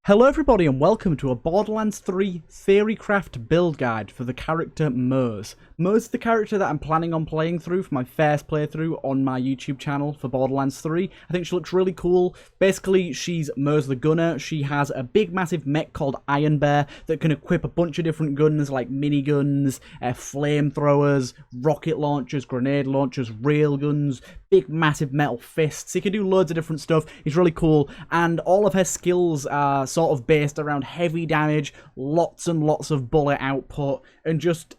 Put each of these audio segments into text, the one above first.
Hello everybody and welcome to a Borderlands 3 Theorycraft build guide for the character Moze. Moze is the character that I'm planning on playing through for my first playthrough on my YouTube channel for Borderlands 3. I think she looks really cool. Basically, she's Moze the Gunner. She has a big massive mech called Iron Bear that can equip a bunch of different guns like miniguns, flamethrowers, rocket launchers, grenade launchers, railguns, big massive metal fists. He can do loads of different stuff. He's really cool, and all of her skills are sort of based around heavy damage, lots and lots of bullet output, and just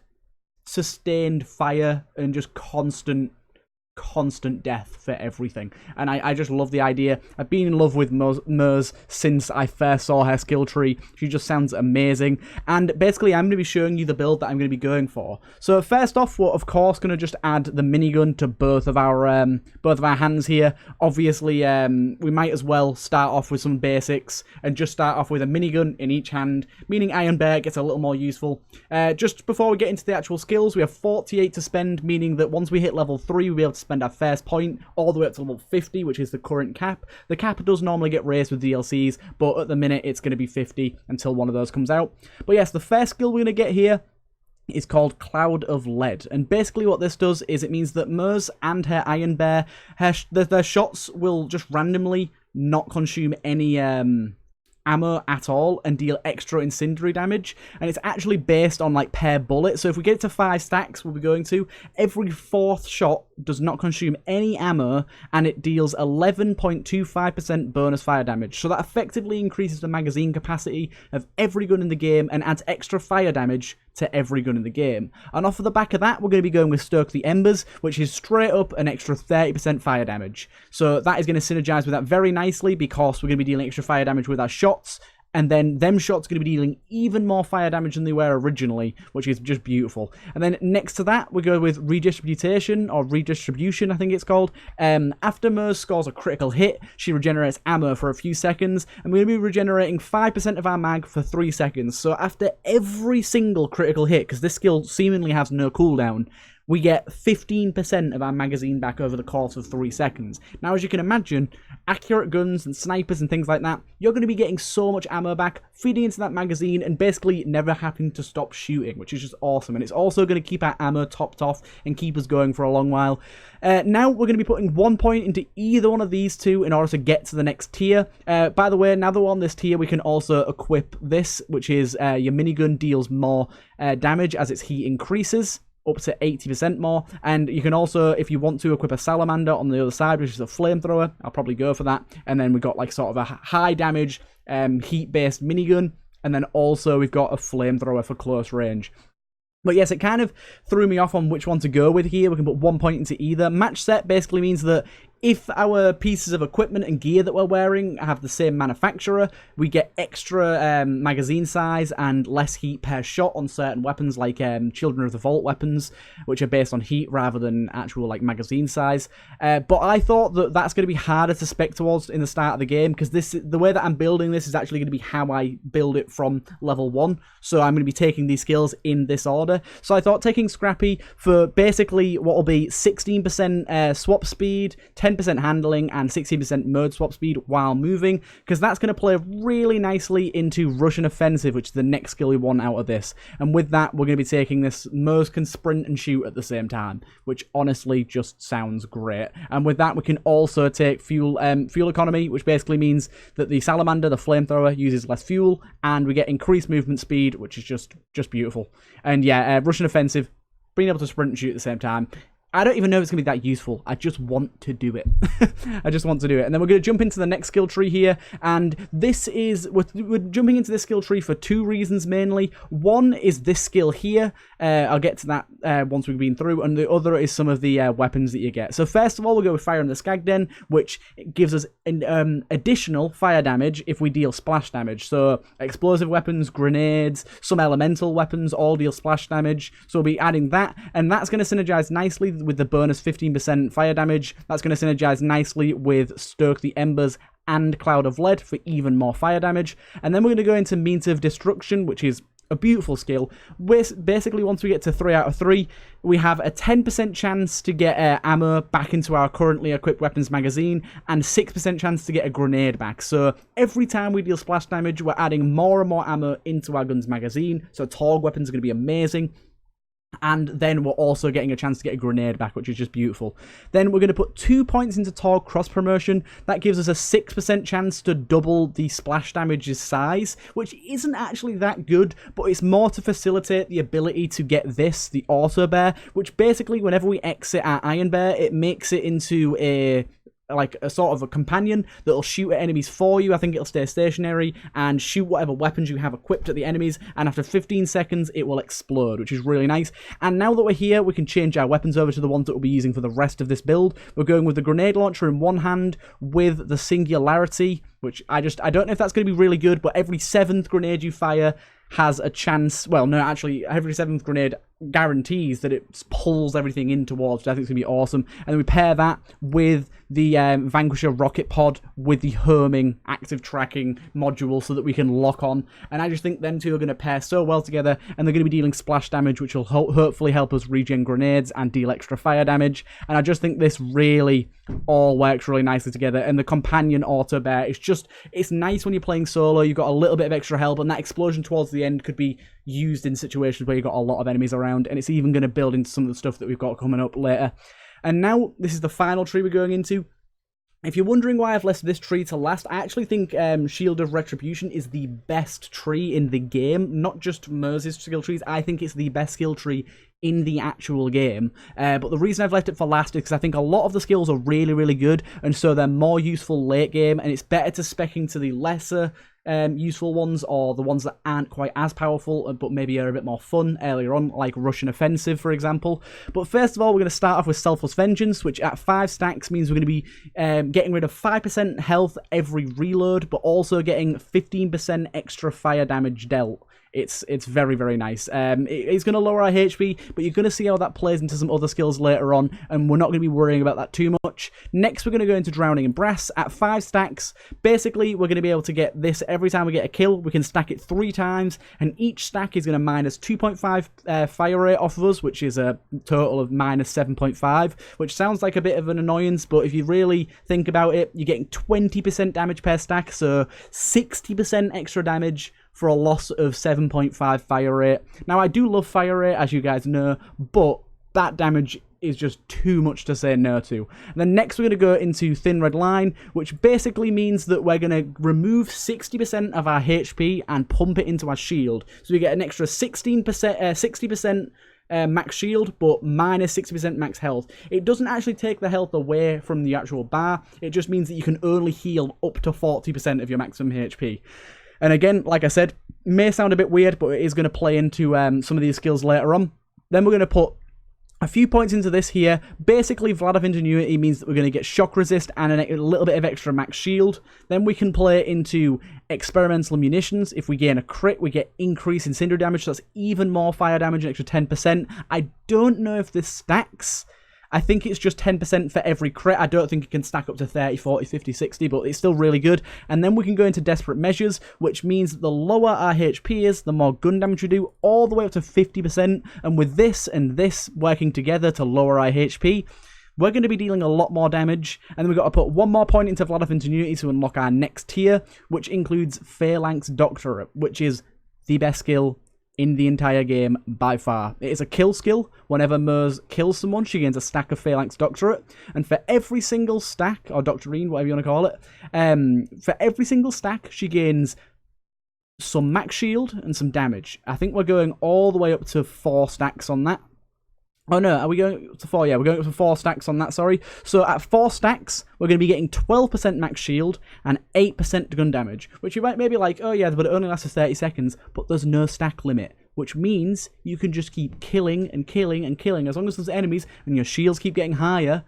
sustained fire and just constant death for everything. And I just love the idea. I've been in love with Moze since I first saw her skill tree. She just sounds amazing. And basically, I'm going to be showing you the build that I'm going to be going for. So first off, we're of course going to just add the minigun to both of our hands here. Obviously, we might as well start off with some basics and just start off with a minigun in each hand, meaning Iron Bear gets a little more useful. Just before we get into the actual skills, we have 48 to spend, meaning that once we hit level 3, we'll be able to spend our first point all the way up to level 50, which is the current cap. The cap does normally get raised with DLCs, but at the minute it's going to be 50 until one of those comes out. But yes, the first skill we're going to get here is called Cloud of Lead, and basically what this does is it means that Moze and her Iron Bear, their shots will just randomly not consume any ammo at all and deal extra incendiary damage, and it's actually based on like per bullet. So if we get to 5 stacks, we'll be going to, every 4th shot does not consume any ammo, and it deals 11.25% bonus fire damage. So that effectively increases the magazine capacity of every gun in the game and adds extra fire damage to every gun in the game. And off of the back of that, we're going to be going with Stoke the Embers, which is straight up an extra 30% fire damage. So that is going to synergize with that very nicely, because we're going to be dealing extra fire damage with our shots, and then them shots are going to be dealing even more fire damage than they were originally, which is just beautiful. And then next to that, we go with Redistribution, or Redistribution, I think it's called. After Moze scores a critical hit, she regenerates ammo for a few seconds, and we're going to be regenerating 5% of our mag for 3 seconds. So after every single critical hit, because this skill seemingly has no cooldown, we get 15% of our magazine back over the course of 3 seconds. Now, as you can imagine, accurate guns and snipers and things like that, you're going to be getting so much ammo back, feeding into that magazine, and basically never having to stop shooting, which is just awesome. And it's also going to keep our ammo topped off and keep us going for a long while. Now, we're going to be putting 1 point into either one of these two in order to get to the next tier. By the way, now that we're on this tier, we can also equip this, which is your minigun deals more damage as its heat increases, up to 80% more. And you can also, if you want to, equip a salamander on the other side, which is a flamethrower. I'll probably go for that. And then we've got like sort of a high damage heat-based minigun, and then also we've got a flamethrower for close range. But yes, it kind of threw me off on which one to go with here. We can put 1 point into either. Match set basically means that if our pieces of equipment and gear that we're wearing have the same manufacturer, we get extra magazine size and less heat per shot on certain weapons, like Children of the Vault weapons, which are based on heat rather than actual like magazine size. But I thought that that's going to be harder to spec towards in the start of the game, because the way that I'm building this is actually going to be how I build it from level 1. So I'm going to be taking these skills in this order. So I thought taking Scrappy for basically what will be 16% swap speed, 10% handling, and 16% mode swap speed while moving, because that's going to play really nicely into Russian Offensive, which is the next skill we want out of this. And with that, we're going to be taking this Moze can sprint and shoot at the same time, which honestly just sounds great. And with that, we can also take fuel economy, which basically means that the salamander, the flamethrower, uses less fuel, and we get increased movement speed, which is just beautiful. And yeah, Russian Offensive, being able to sprint and shoot at the same time, I don't even know if it's going to be that useful. I just want to do it. I just want to do it. And then we're going to jump into the next skill tree here. And this is, we're jumping into this skill tree for 2 reasons mainly. One is this skill here. I'll get to that once we've been through. And the other is some of the weapons that you get. So first of all, we'll go with Fire in the Skagden, which gives us additional fire damage if we deal splash damage. So explosive weapons, grenades, some elemental weapons all deal splash damage. So we'll be adding that. And that's going to synergize nicely with the bonus 15% fire damage. That's going to synergize nicely with Stoke the Embers and Cloud of Lead for even more fire damage. And then we're going to go into Means of Destruction, which is a beautiful skill. Basically, once we get to 3 out of 3, we have a 10% chance to get ammo back into our currently equipped weapons magazine, and 6% chance to get a grenade back. So every time we deal splash damage, we're adding more and more ammo into our gun's magazine. So Torg weapons are going to be amazing. And then we're also getting a chance to get a grenade back, which is just beautiful. Then we're going to put 2 points into Torg cross promotion. That gives us a 6% chance to double the splash damage's size, which isn't actually that good, but it's more to facilitate the ability to get this, the auto bear, which basically whenever we exit our iron bear, it makes it into a sort of a companion that'll shoot at enemies for you. I think it'll stay stationary and shoot whatever weapons you have equipped at the enemies, and after 15 seconds it will explode, which is really nice. And now that we're here, we can change our weapons over to the ones that we'll be using for the rest of this build. We're going with the grenade launcher in one hand with the singularity, which I don't know if that's going to be really good, but every 7th grenade you fire has a chance, well, no, actually, every 7th grenade guarantees that it pulls everything in towards, which I think is going to be awesome. And then we pair that with the Vanquisher rocket pod with the homing active tracking module so that we can lock on. And I just think them two are going to pair so well together, and they're going to be dealing splash damage, which will hopefully help us regen grenades and deal extra fire damage. And I just think this really all works really nicely together. And the companion auto bear is just, it's nice when you're playing solo. You've got a little bit of extra help, and that explosion towards the end could be used in situations where you've got a lot of enemies around, and it's even going to build into some of the stuff that we've got coming up later. And now this is the final tree we're going into. If you're wondering why I've left this tree to last, I actually think Shield of Retribution is the best tree in the game, not just Moze's skill trees. I think it's the best skill tree in the actual game. But the reason I've left it for last is because I think a lot of the skills are really, really good, and so they're more useful late game, and it's better to spec into the lesser useful ones, or the ones that aren't quite as powerful but maybe are a bit more fun earlier on, like Russian Offensive, for example. But first of all, we're going to start off with Selfless Vengeance, which at 5 stacks means we're going to be getting rid of 5% health every reload, but also getting 15% extra fire damage dealt. It's very, very nice. It's going to lower our HP, but you're going to see how that plays into some other skills later on, and we're not going to be worrying about that too much. Next, we're going to go into Drowning in Brass. At 5 stacks, basically, we're going to be able to get this every time we get a kill. We can stack it 3 times, and each stack is going to minus 2.5 fire rate off of us, which is a total of minus 7.5, which sounds like a bit of an annoyance, but if you really think about it, you're getting 20% damage per stack, so 60% extra damage for a loss of 7.5 fire rate. Now, I do love fire rate, as you guys know, but that damage is just too much to say no to. And then next, we're going to go into Thin Red Line, which basically means that we're going to remove 60% of our HP and pump it into our shield. So we get an extra 60% max shield, but minus 60% max health. It doesn't actually take the health away from the actual bar. It just means that you can only heal up to 40% of your maximum HP. And again, like I said, may sound a bit weird, but it is going to play into some of these skills later on. Then we're going to put a few points into this here. Basically, Vlad of Ingenuity means that we're going to get shock resist and a little bit of extra max shield. Then we can play into Experimental Munitions. If we gain a crit, we get increase in cinder damage, so that's even more fire damage, an extra 10%. I don't know if this stacks. I think it's just 10% for every crit. I don't think it can stack up to 30, 40, 50, 60, but it's still really good. And then we can go into Desperate Measures, which means that the lower our HP is, the more gun damage we do, all the way up to 50%. And with this and this working together to lower our HP, we're going to be dealing a lot more damage. And then we've got to put 1 more point into Vlad of Ingenuity to unlock our next tier, which includes Phalanx Doctorate, which is the best skill in the entire game by far. It is a kill skill. Whenever Moze kills someone, she gains a stack of Phalanx Doctorate, and for every single stack, or Doctorine, whatever you want to call it, for every single stack, she gains some max shield and some damage. I think we're going all the way up to 4 stacks on that. Oh no, are we going up to 4? Yeah, we're going up to 4 stacks on that, sorry. So at 4 stacks, we're going to be getting 12% max shield and 8% gun damage, which you might maybe like, oh yeah, but it only lasts for 30 seconds, but there's no stack limit, which means you can just keep killing and killing and killing as long as there's enemies and your shields keep getting higher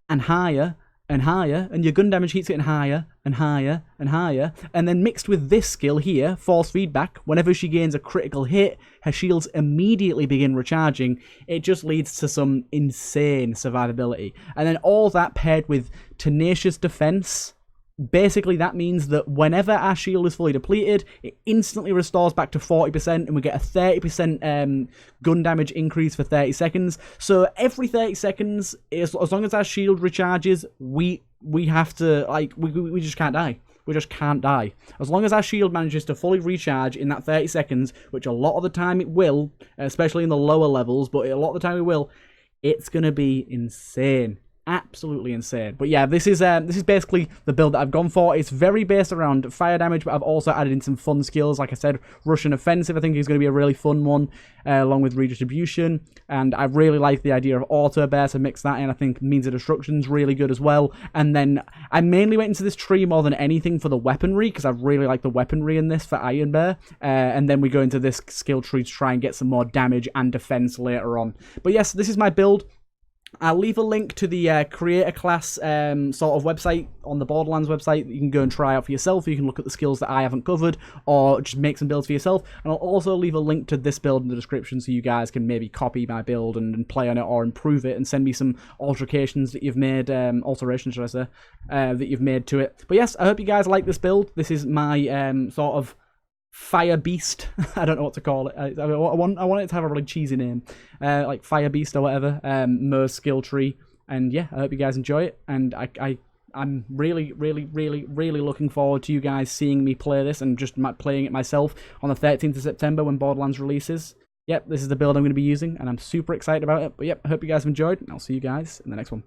and higher and higher, and your gun damage keeps getting higher and higher and higher. And then mixed with this skill here, Force Feedback, whenever she gains a critical hit, her shields immediately begin recharging. It just leads to some insane survivability. And then all that paired with Tenacious Defense basically that means that whenever our shield is fully depleted, it instantly restores back to 40%, and we get a 30% gun damage increase for 30 seconds. So every 30 seconds, as long as our shield recharges, we have to, like, we just can't die. We just can't die. As long as our shield manages to fully recharge in that 30 seconds, which a lot of the time it will, especially in the lower levels, but a lot of the time it will, it's going to be insane. Absolutely insane. But yeah, this is basically the build that I've gone for. It's very based around fire damage, but I've also added in some fun skills. Like I said, Russian offensive I think is going to be a really fun one, along with redistribution. And I really like the idea of auto bear, so mix that in. I think means of destruction's really good as well. And then I mainly went into this tree more than anything for the weaponry, because I really like the weaponry in this for Iron Bear. And then we go into this skill tree to try and get some more damage and defense later on. But yes, this is my build. I'll leave a link to the creator class sort of website on the Borderlands website that you can go and try out for yourself. You can look at the skills that I haven't covered, or just make some builds for yourself. And I'll also leave a link to this build in the description so you guys can maybe copy my build and play on it or improve it, and send me some alterations that you've made, alterations should I say, that you've made to it. But yes, I hope you guys like this build. This is my sort of Firebeast. I don't know what to call it. I want it to have a really cheesy name, like Firebeast or whatever. Moze skill tree, and yeah, I hope you guys enjoy it. And I'm really looking forward to you guys seeing me play this and just playing it myself on the 13th of September when Borderlands releases. Yep, this is the build I'm going to be using, and I'm super excited about it. But yep, I hope you guys have enjoyed, and I'll see you guys in the next one.